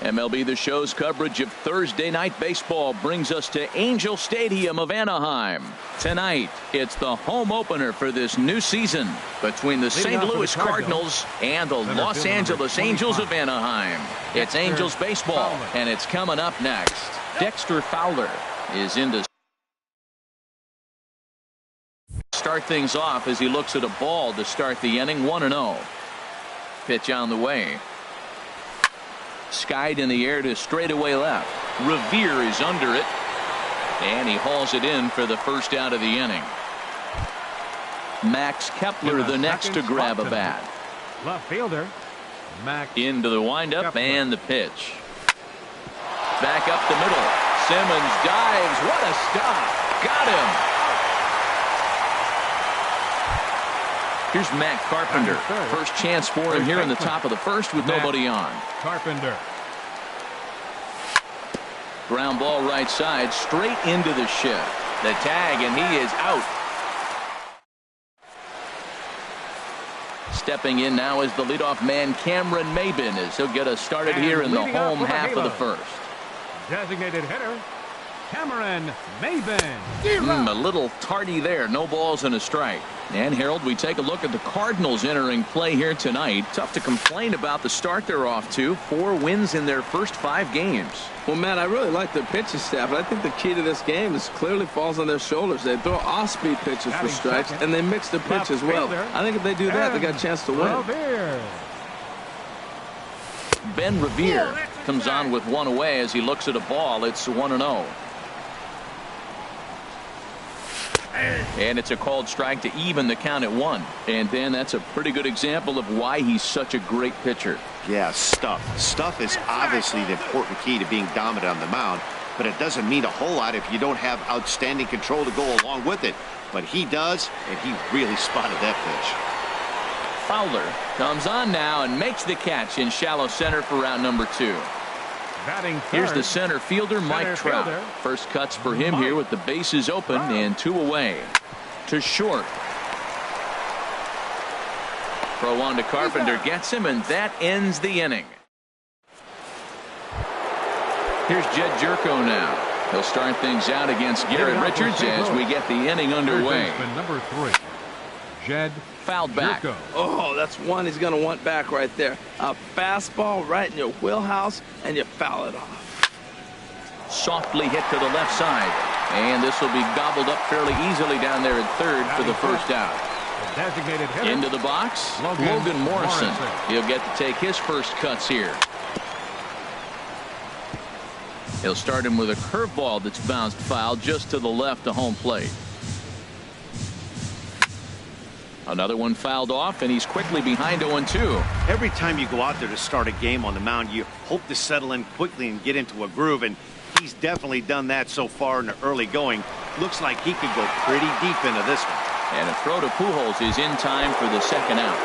MLB The Show's coverage of Thursday night baseball brings us to Angel Stadium of Anaheim. Tonight, it's the home opener for this new season between the St. Louis Cardinals and the Los Angeles Angels of Anaheim. It's Angels baseball, and it's coming up next. Dexter Fowler is in to start things off as he looks at a ball to start the inning. 1-0. Pitch on the way. Skied in the air to straightaway left. Revere is under it, and he hauls it in for the first out of the inning. Max Kepler the next to grab a bat. Left fielder Max into the windup and the pitch. Back up the middle. Simmons dives. What a stop. Got him. Here's Matt Carpenter. First chance for him here in the top of the first with nobody on. Carpenter. Ground ball right side, straight into the shift. The tag, and he is out. Stepping in now is the leadoff man, Cameron Maybin, as he'll get us started here in the home half of the first. Designated hitter, Cameron Maybin. A little tardy there. No balls and a strike. And Harold, we take a look at the Cardinals entering play here tonight. Tough to complain about the start they're off to. 4 wins in their first 5 games. Well, Matt, I really like their pitching staff, but I think the key to this game is clearly falls on their shoulders. They throw off-speed pitches for strikes, and they mix their pitch as well. I think if they do that, they got a chance to win. Ben Revere comes on with one away as he looks at a ball. It's 1-0. And it's a called strike to even the count at 1. And then that's a pretty good example of why he's such a great pitcher. Yeah, stuff. Stuff is obviously the important key to being dominant on the mound, but it doesn't mean a whole lot if you don't have outstanding control to go along with it. But he does, and he really spotted that pitch. Fowler comes on now and makes the catch in shallow center for round number 2. Here's the center fielder, Mike Trout. First cuts for him here with the bases open and 2 away. To short. Throw on to Carpenter, gets him, and that ends the inning. Here's Jed Jerko now. He'll start things out against Garrett Richards as we get the inning underway. Number 3, Jed fouled back. Oh, that's one he's going to want back right there. A fastball right in your wheelhouse, and you foul it off. Softly hit to the left side, and this will be gobbled up fairly easily down there at third for the first out. Designated hitter. Into the box, Logan Morrison. He'll get to take his first cuts here. He'll start him with a curveball that's bounced foul just to the left of home plate. Another one fouled off, and he's quickly behind 0-2. Every time you go out there to start a game on the mound, you hope to settle in quickly and get into a groove, and he's definitely done that so far in the early going. Looks like he could go pretty deep into this one. And a throw to Pujols is in time for the second out.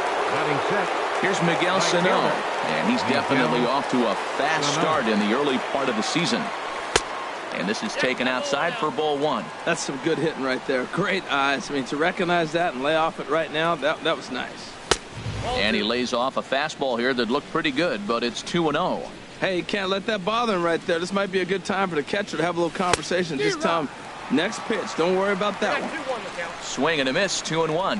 Here's Miguel Sano, and he's definitely off to a fast start in the early part of the season. And this is taken outside for ball 1. That's some good hitting right there. Great eyes. I mean, to recognize that and lay off it right now, that was nice. And he lays off a fastball here that looked pretty good, but it's 2-0. Hey, you can't let that bother him right there. This might be a good time for the catcher to have a little conversation. Just tell him, next pitch, don't worry about that one. Swing and a miss, 2-1.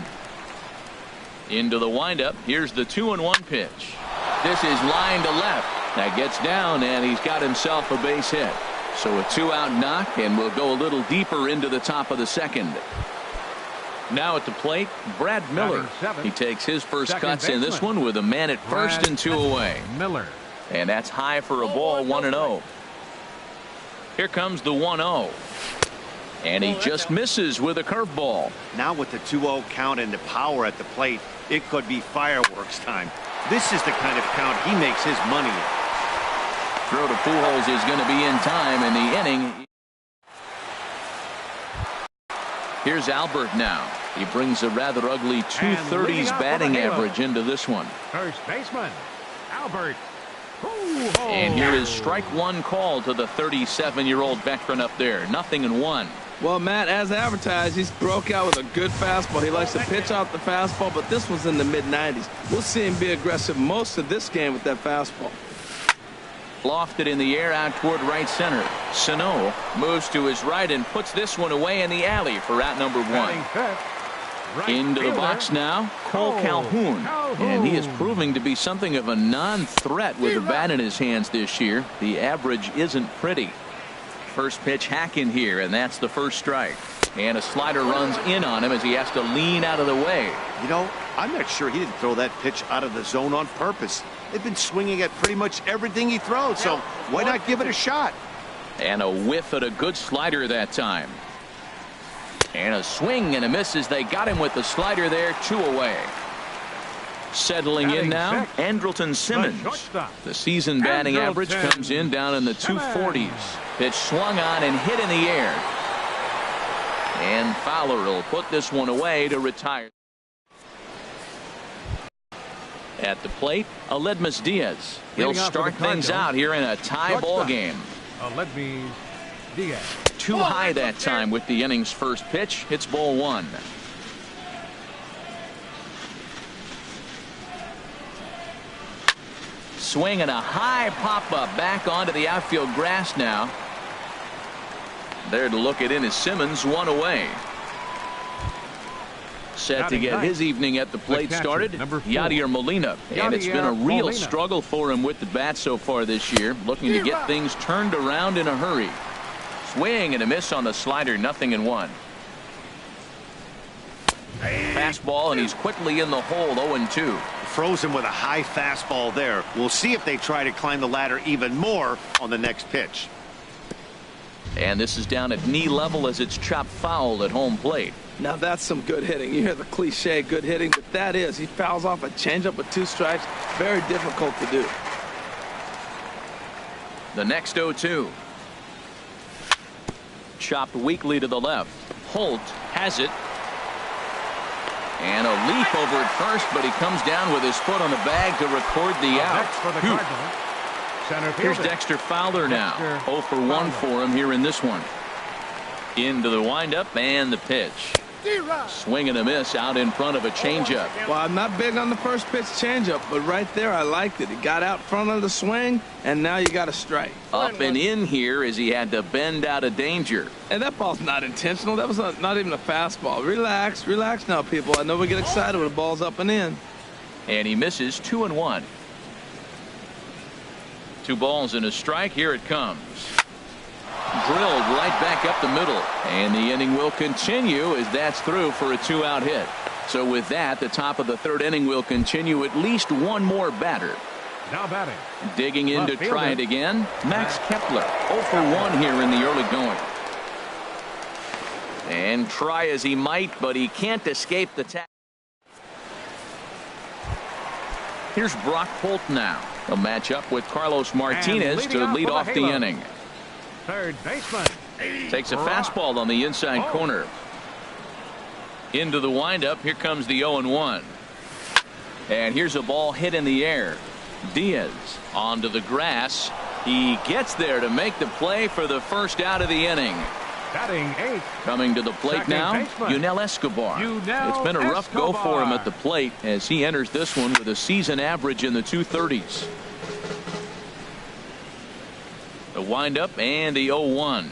Into the windup. Here's the 2-1 pitch. This is line to left. That gets down, and he's got himself a base hit. So a 2-out knock, and we'll go a little deeper into the top of the second. Now at the plate, Brad Miller. He takes his first cuts in this one with a man at first and 2 away. Miller. And that's high for a ball, 1-0. Here comes the 1-0. And he just misses with a curveball. Now with the 2-0 count and the power at the plate, it could be fireworks time. This is the kind of count he makes his money in. Throw to Pujols is going to be in time in the inning. Here's Albert now. He brings a rather ugly 230s batting average into this one. First baseman, Albert. And here is strike 1 call to the 37-year-old veteran up there. 0-1. Well, Matt, as advertised, he's broke out with a good fastball. He likes to pitch out the fastball, but this one's in the mid-90s. We'll see him be aggressive most of this game with that fastball. Lofted in the air out toward right center. Sano moves to his right and puts this one away in the alley for out number 1. Into the box now, Cole Calhoun. And he is proving to be something of a non-threat with the bat in his hands this year. The average isn't pretty. First pitch hacking here, and that's the first strike. And a slider runs in on him as he has to lean out of the way. You know, I'm not sure he didn't throw that pitch out of the zone on purpose. They've been swinging at pretty much everything he throws, so why not give it a shot? And a whiff at a good slider that time. And a swing and a miss as they got him with the slider there, 2 away. Settling in now, Andrelton Simmons. The season batting average comes in down in the 240s. Pitch swung on and hit in the air. And Fowler will put this one away to retire. At the plate, Aledmus Diaz. He'll start things out here in a tie ball game. Aledmus Diaz. Too high that time with the inning's first pitch. It's ball 1. Swing and a high pop-up back onto the outfield grass now. There to look it in is Simmons, 1 away. Set to get his evening at the plate started, Yadier Molina. And it's been a real struggle for him with the bat so far this year, looking to get things turned around in a hurry. Swing and a miss on the slider, 0-1. Fastball, and he's quickly in the hole, 0-2. Frozen with a high fastball there. We'll see if they try to climb the ladder even more on the next pitch. And this is down at knee level as it's chopped foul at home plate. Now that's some good hitting. You hear the cliche good hitting, but that is. He fouls off a changeup with 2 strikes. Very difficult to do. The next 0-2. Chopped weakly to the left. Holt has it. And a leap over at first, but he comes down with his foot on the bag to record the out. Here's Dexter Fowler now. 0 for 1 for him here in this one. Into the windup and the pitch. Swing and a miss out in front of a changeup. Well, I'm not big on the first pitch changeup, but right there I liked it. He got out front of the swing, and now you got a strike. Up and in here as he had to bend out of danger. And that ball's not intentional. That was not even a fastball. Relax, relax now, people. I know we get excited when the ball's up and in. And he misses 2-1. 2 balls and a strike. Here it comes. Drilled right back up the middle, and the inning will continue as that's through for a 2-out hit. So with that, the top of the 3rd inning will continue. At least 1 more batter. Now batting. Digging in to try it again, Max Kepler. 0 for 1 here in the early going. And try as he might, but he can't escape the tag. Here's Brock Holt now. A matchup with Carlos Martinez to lead off the inning. Third baseman. Takes a fastball on the inside corner. Into the windup. Here comes the 0-1. And here's a ball hit in the air. Diaz onto the grass. He gets there to make the play for the first out of the inning. Batting 8th. Coming to the plate now, Yunel Escobar. It's been a rough go for him at the plate as he enters this one with a season average in the 230s. The windup and the 0-1.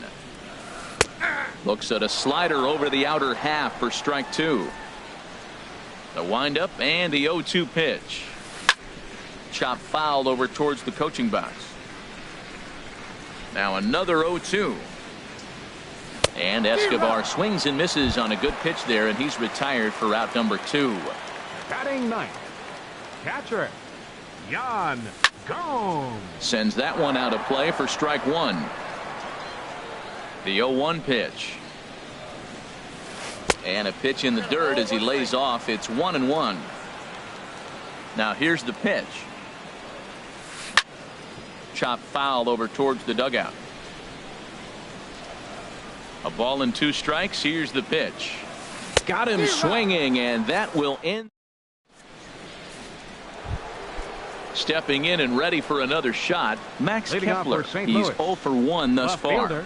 Looks at a slider over the outer half for strike 2. The windup and the 0-2 pitch. Chop foul over towards the coaching box. Now another 0-2. And Escobar swings and misses on a good pitch there, and he's retired for out number 2. Batting 9th. Catcher Yan Gomes sends that one out of play for strike 1. The 0-1 pitch. And a pitch in the dirt as he lays off. It's 1-1. Now here's the pitch. Chop foul over towards the dugout. A ball and 2 strikes. Here's the pitch. Got him swinging, and that will end. Stepping in and ready for another shot, Max Kepler. He's 0 for 1 thus far.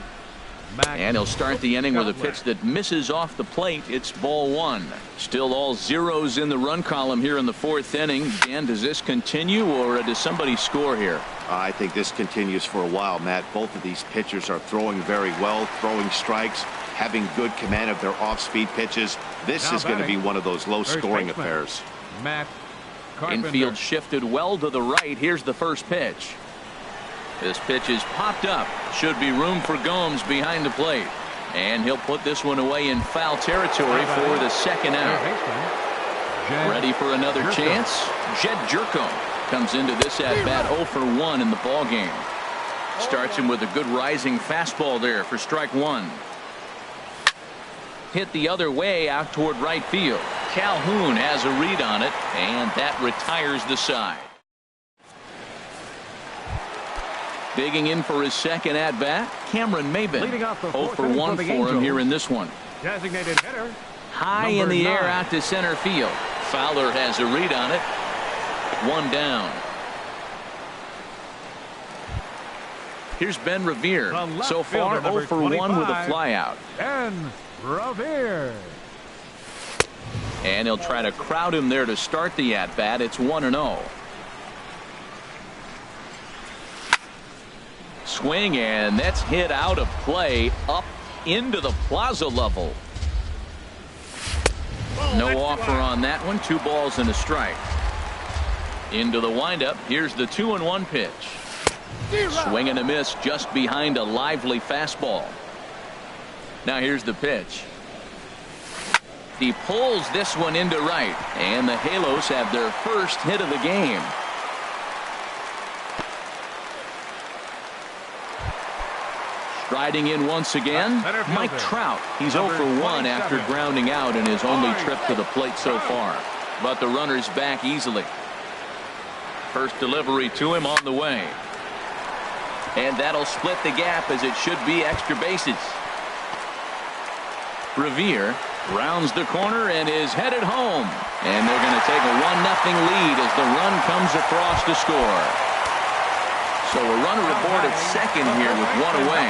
And he'll start the inning with a pitch that misses off the plate. It's ball one. Still all zeros in the run column here in the fourth inning. Dan, does this continue or does somebody score here? I think this continues for a while, Matt. Both of these pitchers are throwing very well, throwing strikes, having good command of their off-speed pitches. This is going to be one of those low-scoring affairs. Matt Infield shifted well to the right. Here's the first pitch. This pitch is popped up. Should be room for Gomes behind the plate. And he'll put this one away in foul territory for the second out. Ready for another chance? Jed Jerko comes into this at bat 0 for 1 in the ball game. Starts him with a good rising fastball there for strike one. Hit the other way out toward right field. Calhoun has a read on it, and that retires the side. Digging in for his second at bat, Cameron Maybin. 0 for 1 for him here in this one. Designated hitter. High in the air out to center field. Fowler has a read on it. One down. Here's Ben Revere. So far 0 for 1 with a flyout. Ben Revere. And he'll try to crowd him there to start the at bat. It's 1-0. Swing, and that's hit out of play up into the plaza level. No offer on that one. 2 balls and a strike. Into the windup. Here's the 2-1 pitch. Swing and a miss just behind a lively fastball. Now here's the pitch. He pulls this one into right, and the Halos have their first hit of the game. Striding in once again, Mike Trout. He's 0 for 1 after grounding out in his only trip to the plate so far. But the runner's back easily. First delivery to him on the way. And that'll split the gap as it should be extra bases. Revere rounds the corner and is headed home. And they're going to take a 1-0 lead as the run comes across to score. So a runner aboard at second here with 1 away.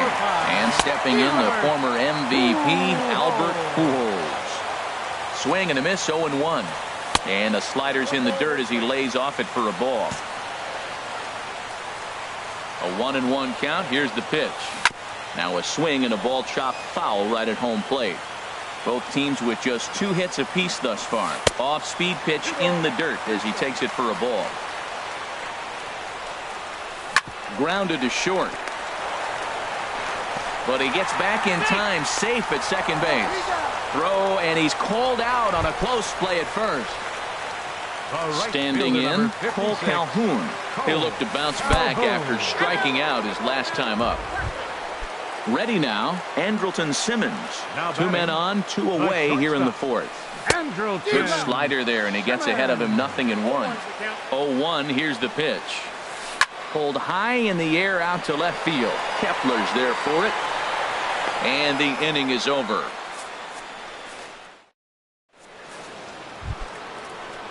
And stepping in, the former MVP, Albert Pujols. Swing and a miss, 0-1. And the slider's in the dirt as he lays off it for a ball. A 1-1 count. Here's the pitch. Now a swing and a ball chopped foul right at home plate. Both teams with just 2 hits apiece thus far. Off-speed pitch in the dirt as he takes it for a ball. Grounded to short. But he gets back in time, safe at second base. Throw, and he's called out on a close play at first. Standing in, Cole Calhoun. He'll look to bounce back after striking out his last time up. Ready now, Andrelton Simmons. 2 men on, 2 away here in the fourth. Good slider there, and he gets ahead of him, 0-1. 0-1, here's the pitch. Pulled high in the air out to left field. Kepler's there for it. And the inning is over.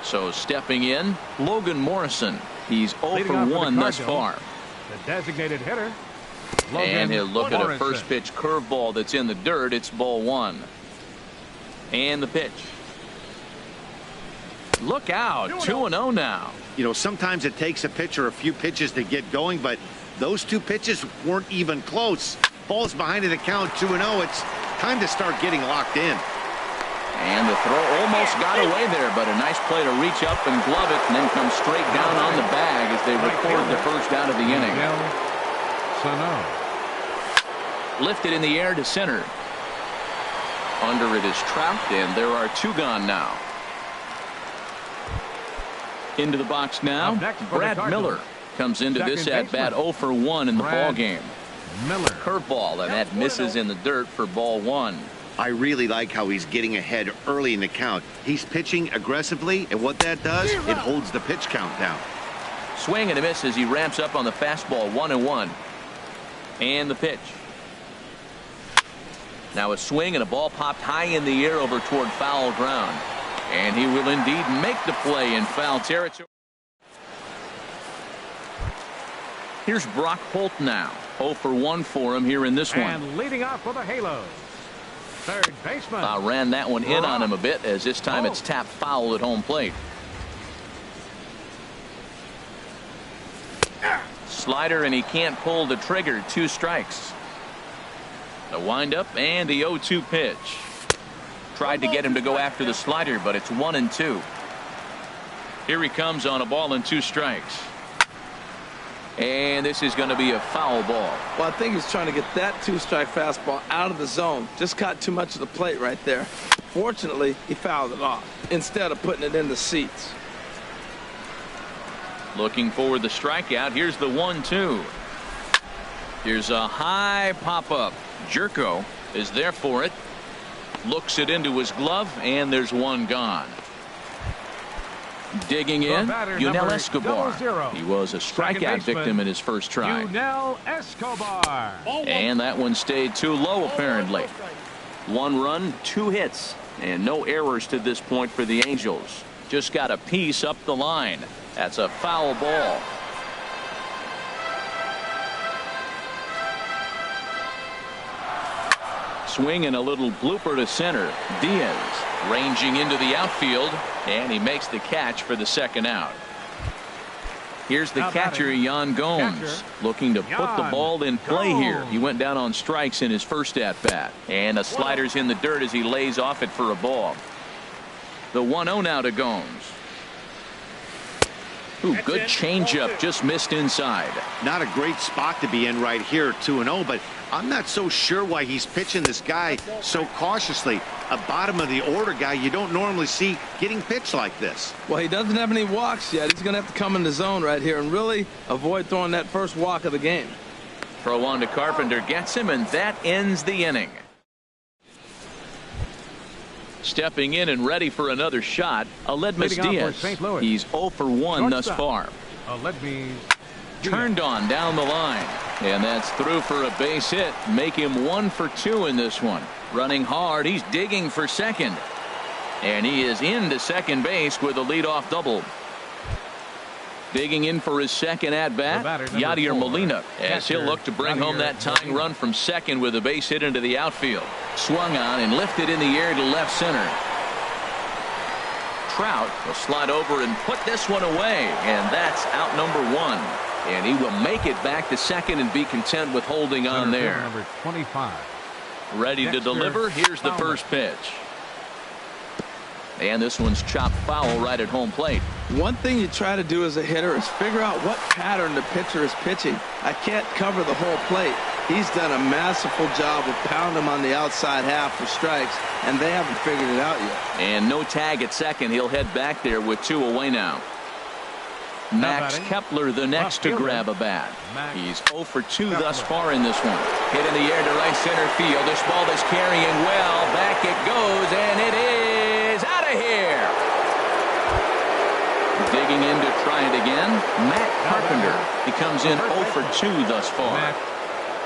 So stepping in, Logan Morrison. He's 0 for 1 thus far. The designated hitter. And he'll look at a first pitch curveball that's in the dirt. It's ball 1. And the pitch. Look out, 2-0 now. You know, sometimes it takes a pitcher a few pitches to get going, but those 2 pitches weren't even close. Ball's behind in the count, 2-0. It's time to start getting locked in. And the throw almost got away there, but a nice play to reach up and glove it and then come straight down on the bag as they record the first out of the inning. Lifted in the air to center. Under it is Trout, and there are 2 gone now. Into the box now, Brad Miller comes into this at bat 0 for 1 in the ball game. Curveball, and that misses in the dirt for ball 1. I really like how he's getting ahead early in the count. He's pitching aggressively, and what that does, it holds the pitch count down. Swing and a miss as he ramps up on the fastball, 1-1. And the pitch. Now a swing and a ball popped high in the air over toward foul ground. And he will indeed make the play in foul territory. Here's Brock Holt now. 0 for 1 for him here in this one. And leading off with a halo. Third baseman. Ran that one in on him a bit, as this time it's tapped foul at home plate. Slider, and he can't pull the trigger. 2 strikes. The windup and the 0-2 pitch. Tried to get him to go after the slider, but it's 1-2. Here he comes on a ball and 2 strikes. And this is going to be a foul ball. Well, I think he's trying to get that 2-strike fastball out of the zone. Just caught too much of the plate right there. Fortunately, he fouled it off instead of putting it in the seats. Looking for the strikeout. Here's the 1-2. Here's a high pop-up. Jerko is there for it. Looks it into his glove, and there's one gone. Digging in, Yunel Escobar. He was a strikeout victim in his first try. Yunel Escobar. And that one stayed too low, apparently. 1 run, 2 hits, and no errors to this point for the Angels. Just got a piece up the line. That's a foul ball. Swing and a little blooper to center. Diaz ranging into the outfield, and he makes the catch for the second out. Here's the catcher, Yan Gomes, looking to put the ball in play here. He went down on strikes in his first at-bat, and the slider's in the dirt as he lays off it for a ball. The 1-0 now to Gomes. Ooh, good changeup, just missed inside. Not a great spot to be in right here, 2-0, but I'm not so sure why he's pitching this guy so cautiously. A bottom of the order guy you don't normally see getting pitched like this. Well, he doesn't have any walks yet. He's going to have to come in the zone right here and really avoid throwing that first walk of the game. Throw on to Carpenter, gets him, and that ends the inning. Stepping in and ready for another shot, Aledmys Diaz. He's 0 for 1 thus far. Turned on down the line, and that's through for a base hit. Make him 1 for 2 in this one. Running hard, he's digging for second, and he is into second base with a leadoff double. Digging in for his second at-bat, Yadier Molina, as he'll look to bring home that tying run from second with a base hit into the outfield. Swung on and lifted in the air to left center. Trout will slide over and put this one away, and that's out number 1. And he will make it back to second and be content with holding on there. Number 25. Ready to deliver. Here's the first pitch. And this one's chopped foul right at home plate. One thing you try to do as a hitter is figure out what pattern the pitcher is pitching. I can't cover the whole plate. He's done a masterful job of pounding him on the outside half for strikes, and they haven't figured it out yet. And no tag at second. He'll head back there with 2 away now. Max Kepler the next to grab a bat. He's 0 for 2 thus far in this one. Hit in the air to right center field. This ball is carrying well. Back it goes, and it is out of here. Digging in to try it again, Matt Carpenter. He comes in 0 for 2 thus far. Matt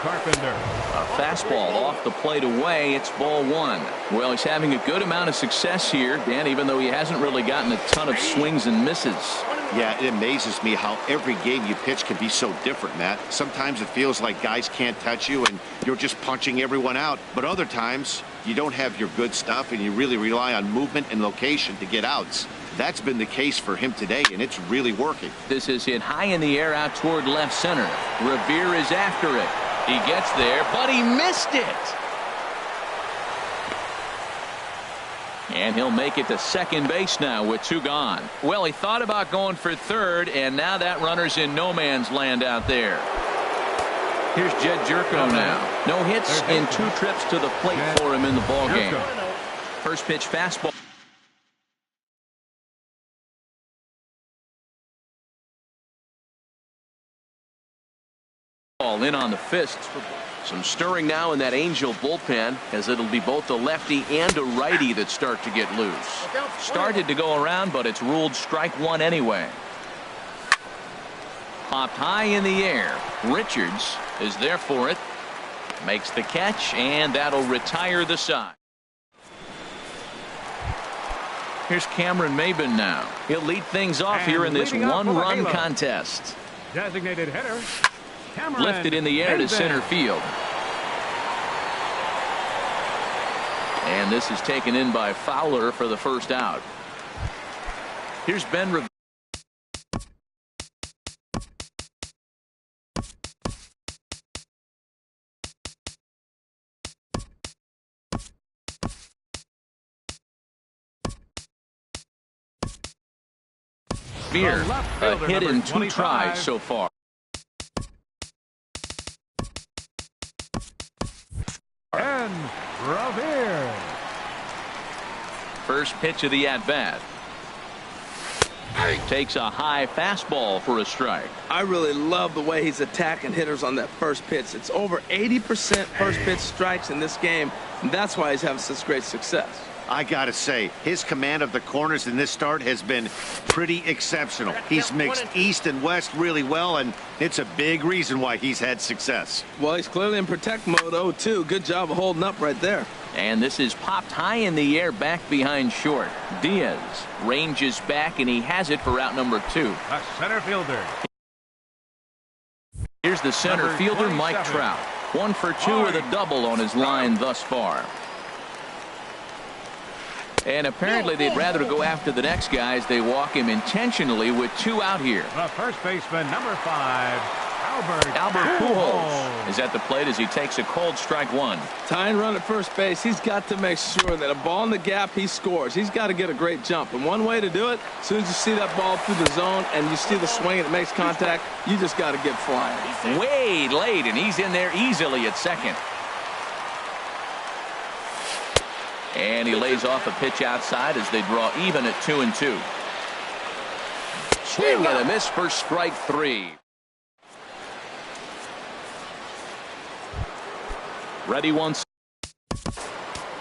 Carpenter. A fastball off the plate away. It's ball 1. Well, he's having a good amount of success here, Dan, even though he hasn't really gotten a ton of swings and misses. Yeah, it amazes me how every game you pitch can be so different, Matt. Sometimes it feels like guys can't touch you and you're just punching everyone out. But other times you don't have your good stuff and you really rely on movement and location to get outs. That's been the case for him today, and it's really working. This is hit high in the air out toward left center. Revere is after it. He gets there, but he missed it. And he'll make it to second base now with 2 gone. Well, he thought about going for third, and now that runner's in no man's land out there. Here's Jed Jerko now. No hits in 2 trips to the plate for him in the ballgame. First pitch fastball. In on the fist. Some stirring now in that Angel bullpen, as it'll be both a lefty and a righty that start to get loose. Started to go around, but it's ruled strike 1 anyway. Popped high in the air. Richards is there for it. Makes the catch, and that'll retire the side. Here's Cameron Maybin now. He'll lead things off here in this 1-run contest. Designated hitter. Lifted in the air to center field. And this is taken in by Fowler for the first out. Here's Ben Revere. A hit in 2 tries so far. And Revere. First pitch of the at-bat. Takes a high fastball for a strike. I really love the way he's attacking hitters on that first pitch. It's over 80% first pitch strikes in this game, and that's why he's having such great success. I gotta say, his command of the corners in this start has been pretty exceptional. He's mixed east and west really well, and it's a big reason why he's had success. Well, he's clearly in protect mode 0-2. Good job of holding up right there. And this is popped high in the air back behind short. Diaz ranges back, and he has it for out number 2. A center fielder. Here's the center fielder, Mike Trout. 1 for 2 with a double on his line thus far. And apparently they'd rather go after the next guy as they walk him intentionally with 2 out here. The first baseman, number 5, Albert Pujols is at the plate as he takes a cold strike 1. Tying run at first base, he's got to make sure that a ball in the gap, he scores. He's got to get a great jump. And one way to do it, as soon as you see that ball through the zone and you see the swing and it makes contact, you just got to get flying. Way late, and he's in there easily at second. And he lays off a pitch outside as they draw even at 2-2. Swing and a miss for strike 3. Ready once.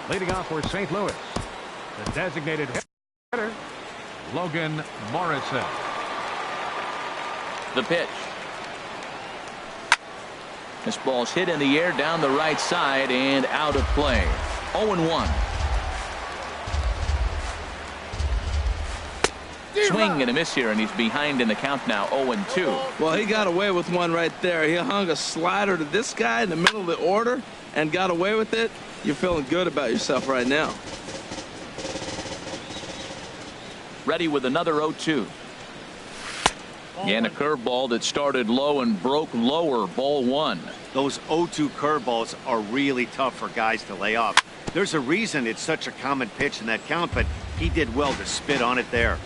Leading off for St. Louis, the designated hitter, Logan Morrison. The pitch. This ball's hit in the air down the right side and out of play. 0-1. Swing and a miss here, and he's behind in the count now. 0-2. Well, he got away with one right there. He hung a slider to this guy in the middle of the order and got away with it. You're feeling good about yourself right now. Ready with another 0-2. And a curveball that started low and broke lower. Ball 1. Those 0-2 curveballs are really tough for guys to lay off. There's a reason it's such a common pitch in that count, but he did well to spit on it there.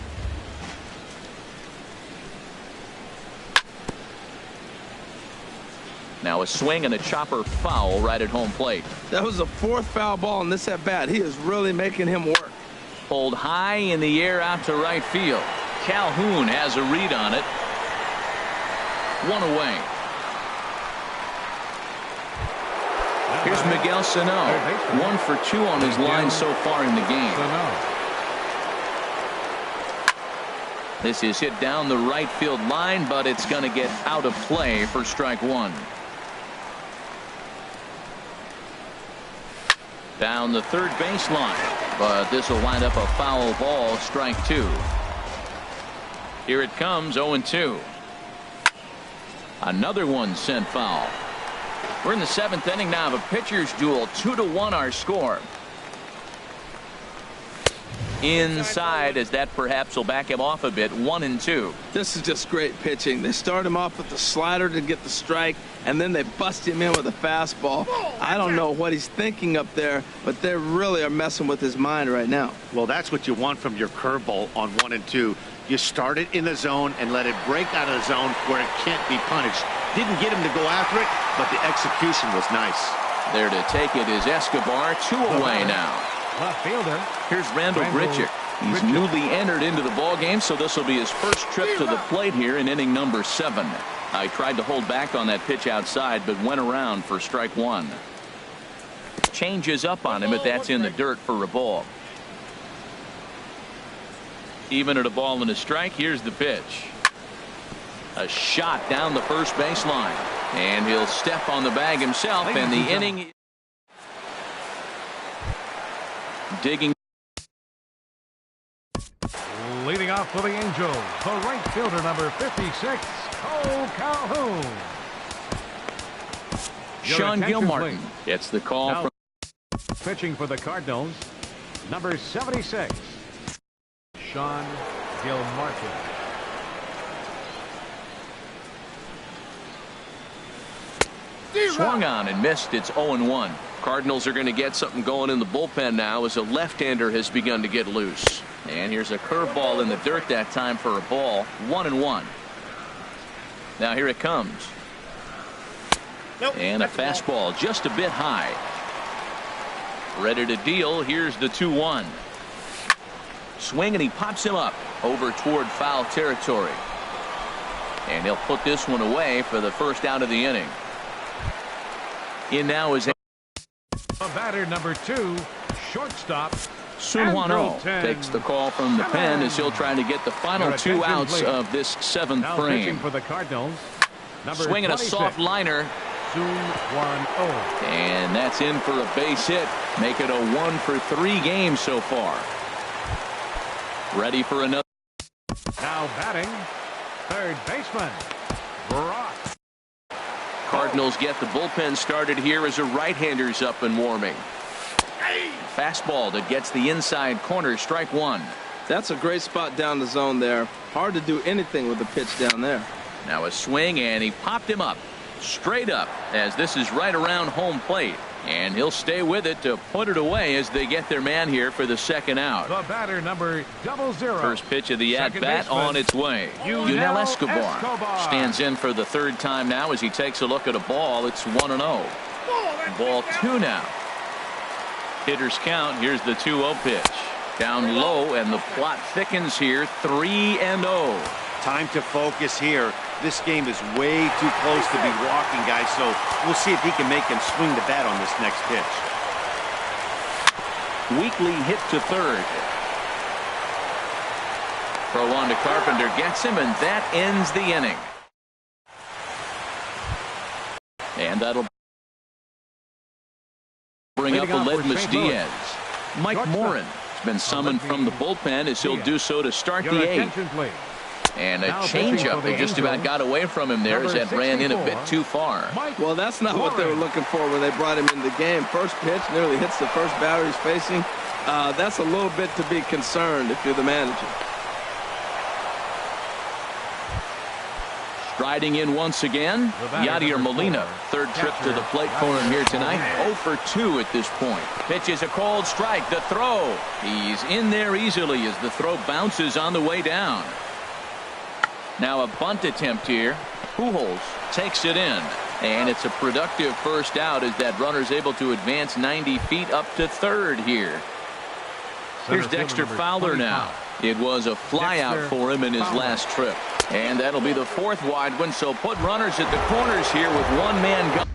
Now a swing and a chopper foul right at home plate. That was the 4th foul ball in this at bat. He is really making him work. Pulled high in the air out to right field. Calhoun has a read on it. 1 away. Here's Miguel Sano. 1 for 2 on his line so far in the game. This is hit down the right field line, but it's going to get out of play for strike 1. Down the third baseline, but this will wind up a foul ball, strike 2. Here it comes, 0-2. Another one sent foul. We're in the 7th inning now of a pitcher's duel. 2-1 our score. Inside, as that perhaps will back him off a bit. 1-2. This is just great pitching. They start him off with the slider to get the strike, and then they bust him in with a fastball. I don't know what he's thinking up there, but they really are messing with his mind right now. Well, that's what you want from your curveball on 1 and 2. You start it in the zone and let it break out of the zone where it can't be punished. Didn't get him to go after it, but the execution was nice. There to take it is Escobar. 2 away now. Left fielder. Here's Randall Grichuk. He's newly entered into the ball game, so this will be his first trip to the plate here in inning number 7. I tried to hold back on that pitch outside, but went around for strike 1. Changes up on him, but that's in the dirt for a ball. Even at a ball and a strike, here's the pitch. A shot down the first baseline, and he'll step on the bag himself, and the inning. Digging. Leading off for the Angels, the right fielder, number 56, Cole Calhoun. Sean attention, Gilmartin please. gets the call Now from pitching for the Cardinals, number 76, Sean Gilmartin. swung on and missed. It's 0-1. Cardinals are going to get something going in the bullpen now as a left-hander has begun to get loose. And here's a curveball in the dirt that time for a ball. 1-1. Now here it comes. Nope, and a fastball just a bit high. Ready to deal. Here's the 2-1. Swing and he pops him up over toward foul territory. And he'll put this one away for the first out of the inning. In now is A batter number 2, shortstop Sun Hwan-Oh takes the call from the pen as he'll try to get the final 2 outs of this 7th now frame. pitching for the Cardinals, number Swinging a 26, soft liner. Sun Hwan-Oh. And that's in for a base hit. Make it a 1-for-3 game so far. Ready for another. Now batting, third baseman, Brock. Cardinals get the bullpen started here as a right-hander's up and warming. Fastball that gets the inside corner, strike 1. That's a great spot down the zone there. Hard to do anything with the pitch down there. Now a swing and he popped him up. Straight up as this is right around home plate. And he'll stay with it to put it away as they get their man here for the second out. The batter number 00. First pitch of the Second at-bat baseman, on its way. Yunel Escobar stands in for the third time now as he takes a look at a ball. It's 1-0. Ball 2 now. Hitters count. Here's the 2-0 pitch. Down low and the plot thickens here. 3-0. Time to focus here. This game is way too close to be walking, guys, so we'll see if he can make him swing the bat on this next pitch. Weakly hit to third. Throw on to Carpenter gets him, and that ends the inning. And that'll bring up Aledmus Diaz. Mike Morin has been summoned from the bullpen as he'll do so to start the 8th. And a changeup that just about got away from him there as that ran in a bit too far. Well, that's not what they were looking for when they brought him in the game. First pitch nearly hits the first batter he's facing. That's a little bit to be concerned if you're the manager. Striding in once again, Yadier Molina. Third trip to the plate for him here tonight. 0 for 2 at this point. Pitch is a called strike. The throw. He's in there easily as the throw bounces on the way down. Now a bunt attempt here. Pujols takes it in. And it's a productive first out as that runner's able to advance 90 feet up to third here. Here's Dexter Fowler now. It was a fly out for him in his last trip. And that'll be the 4th wide one, so put runners at the corners here with one man gone.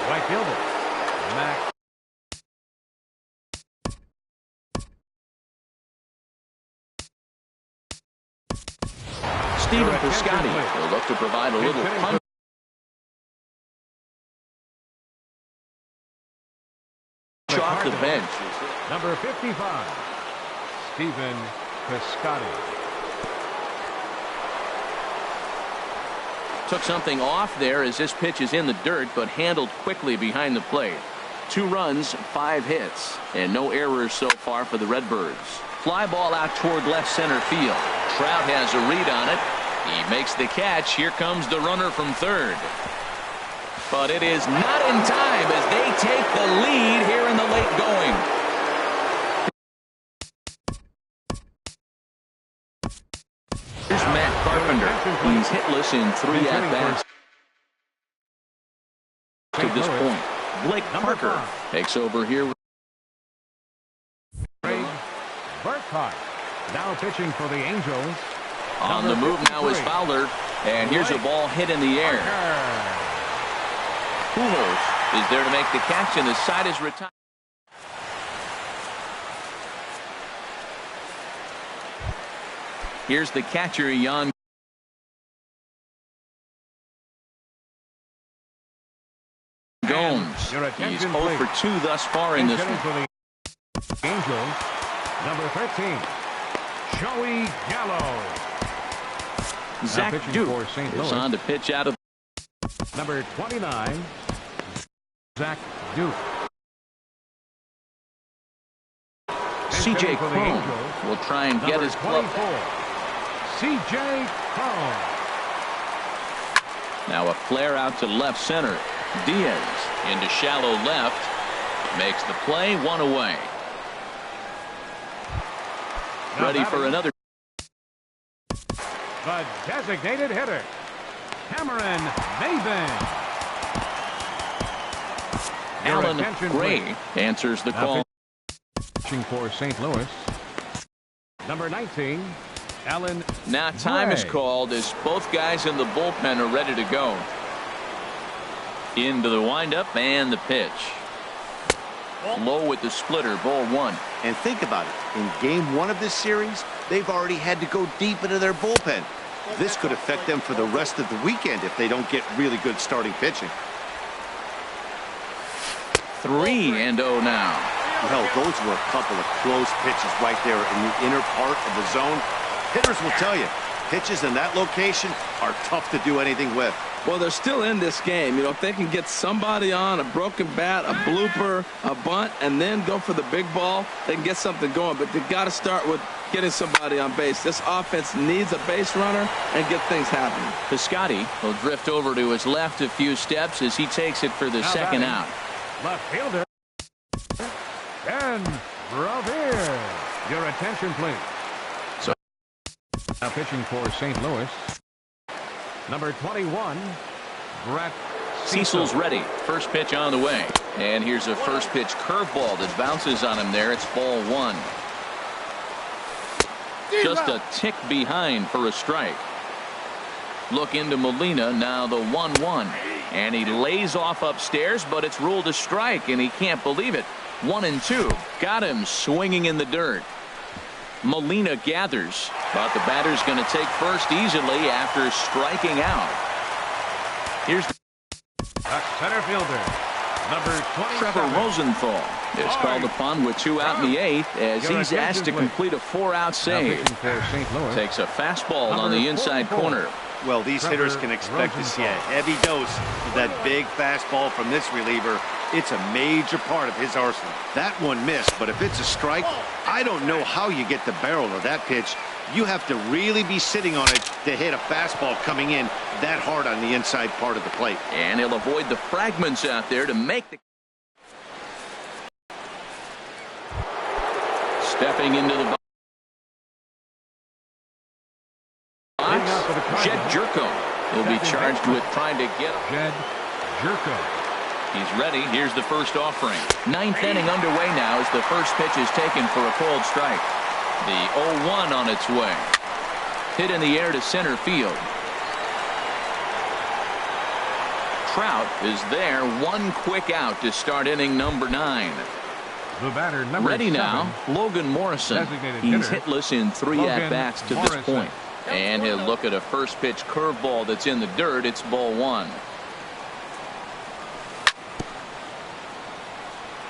Right fielder, Max. Stephen Piscotty will look to provide a little punch. Off the bench. Number 55, Stephen Piscotty. Took something off there as this pitch is in the dirt, but handled quickly behind the plate. 2 runs, 5 hits, and no errors so far for the Redbirds. Fly ball out toward left center field. Trout has a read on it. He makes the catch. Here comes the runner from third. But it is not in time as they take the lead here in the late going. Here's Matt Carpenter. He's hitless in 3 at-bats to this point. Blake Parker takes over here. Burkhart now pitching for the Angels. On the move now is Fowler. And here's a ball hit in the air. Pujols is there to make the catch, and the side is retired. Here's the catcher, Yan Gomes. He's 0 for 2 thus far in this one. Angels, number 13, Joey Gallo. Zach pitching Duke for St. is Louis. on to pitch out of Number 29, Zach Duke. C.J. For the Cron. Angels, Will try and get number his glove. 24, C.J. Cron. Now a flare out to left center. Diaz into shallow left. Makes the play, one away. Now Ready for batting, another. the designated hitter, Cameron Maven. Your Alan attention, Gray please. answers the Now call. pitching for St. Louis, number 19, Alan Now time is Gray. called as both guys in the bullpen are ready to go. Into the windup and the pitch. Low with the splitter, ball one. And think about it. In game one of this series, they've already had to go deep into their bullpen. This could affect them for the rest of the weekend if they don't get really good starting pitching. 3-0 now. Well, those were a couple of close pitches right there in the inner part of the zone. Hitters will tell you, pitches in that location are tough to do anything with. Well, they're still in this game. You know, if they can get somebody on, a broken bat, a blooper, a bunt, and then go for the big ball, they can get something going. But they've got to start with getting somebody on base. This offense needs a base runner and get things happening. Piscotty will drift over to his left a few steps as he takes it for the Now second batting, out. left fielder, Ben Revere. Your attention, please. So now pitching for St. Louis, number 21, Brett Cecil's ready. First pitch on the way. And here's a first pitch curveball that bounces on him there. It's ball one. Just a tick behind for a strike. Look into Molina, now the 1-1. And he lays off upstairs, but it's ruled a strike, and he can't believe it. 1-2. Got him swinging in the dirt. Molina gathers, but the batter's going to take first easily after striking out. Here's the center fielder, number 27. Trevor Rosenthal is called upon with 2 out in the 8th as he's asked to complete a 4-out save. Takes a fastball on the inside corner. Well, these hitters can expect to see a heavy dose of that big fastball from this reliever. It's a major part of his arsenal. That one missed, but if it's a strike, I don't know how you get the barrel of that pitch. You have to really be sitting on it to hit a fastball coming in that hard on the inside part of the plate. And he'll avoid the fragments out there to make the... Stepping into the box. Jed Jerko will be charged with trying to get him. Jed Jerko. He's ready. Here's the first offering. 9th inning underway now as the first pitch is taken for a cold strike. The 0-1 on its way. Hit in the air to center field. Trout is there. One quick out to start inning number 9. The batter, number ready 7, now, Logan Morrison. He's hitless in 3 at-bats to this point. And he'll look at a first pitch curveball that's in the dirt. It's ball 1.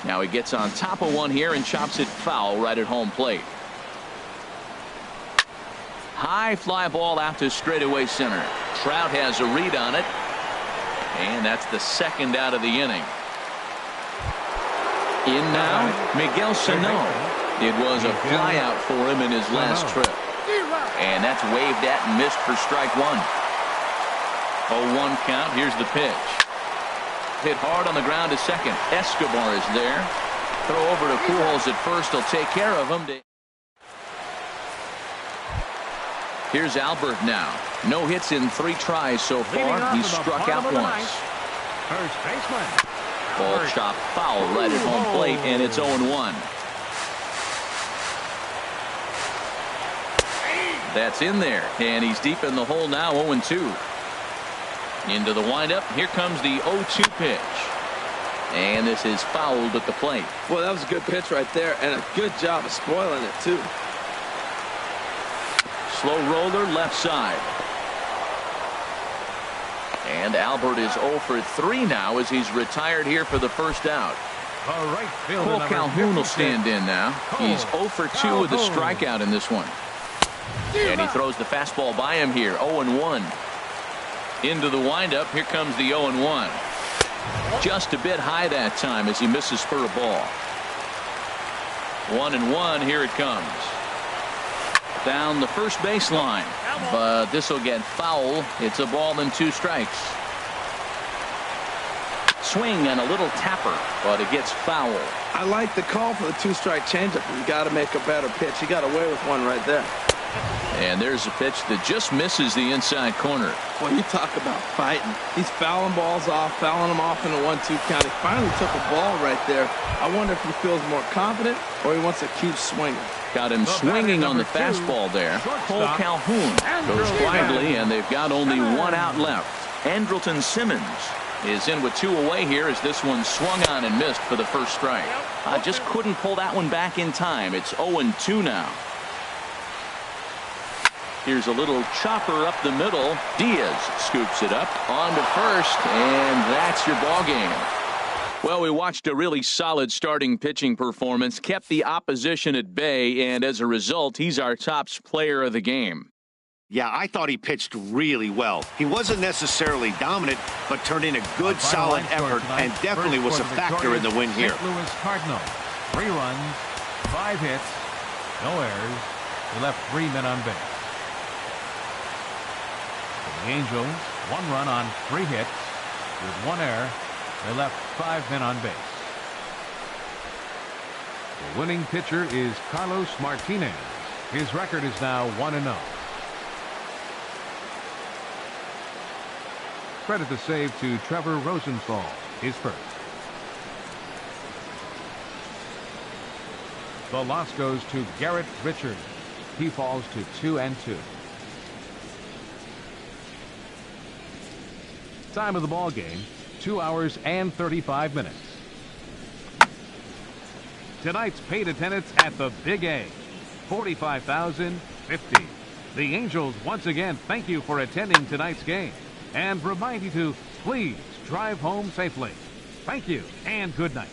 Now he gets on top of one here and chops it foul right at home plate. High fly ball out to straightaway center. Trout has a read on it. And that's the second out of the inning. In now, Miguel Sano. It was a fly out for him in his last trip. And that's waved at and missed for strike 1. 0-1 count. Here's the pitch. Hit hard on the ground to second. Escobar is there. Throw over to Pujols at first. He'll take care of him. Here's Albert now. No hits in 3 tries so far. He's struck out once. First baseman. Ball chopped foul right at home plate, and it's 0-1. That's in there, and he's deep in the hole now. 0-2. Into the windup. Here comes the 0-2 pitch. And this is fouled at the plate. Well, that was a good pitch right there, and a good job of spoiling it, too. Slow roller left side. And Albert is 0 for 3 now as he's retired here for the first out. Cole Calhoun will stand in now. He's 0 for 2 with a strikeout in this one. And he throws the fastball by him here. 0-1. Into the windup. Here comes the 0-1. Just a bit high that time as he misses for a ball. 1-1. Here it comes. Down the first baseline. But this will get foul. It's a ball and 2 strikes. Swing and a little tapper, but it gets foul. I like the call for the 2-strike changeup. You got to make a better pitch. He got away with one right there. And there's a pitch that just misses the inside corner. Well, you talk about fighting. He's fouling balls off, fouling them off in a 1-2 count. He finally took a ball right there. I wonder if he feels more confident or he wants to keep swinging. Got him swinging on the fastball there. Cole Calhoun goes widely, and they've got only 1 out left. Andrelton Simmons is in with 2 away here as this one swung on and missed for the first strike. Just couldn't pull that one back in time. It's 0-2 now. Here's a little chopper up the middle. Diaz scoops it up onto first, and that's your ball game. Well, we watched a really solid starting pitching performance, kept the opposition at bay, and as a result, he's our top player of the game. Yeah, I thought he pitched really well. He wasn't necessarily dominant, but turned in a good, solid effort and definitely was a factor in the win here. St. Louis Cardinals, 3 runs, 5 hits, no errors. They left 3 men on base. For the Angels, 1 run on 3 hits with 1 error. They left 5 men on base. The winning pitcher is Carlos Martinez. His record is now 1-0. Credit the save to Trevor Rosenthal, his first. The loss goes to Garrett Richards. He falls to 2-2. Time of the ball game, 2 hours and 35 minutes. Tonight's paid attendance at the Big A, 45,050. The Angels once again thank you for attending tonight's game and remind you to please drive home safely. Thank you and good night.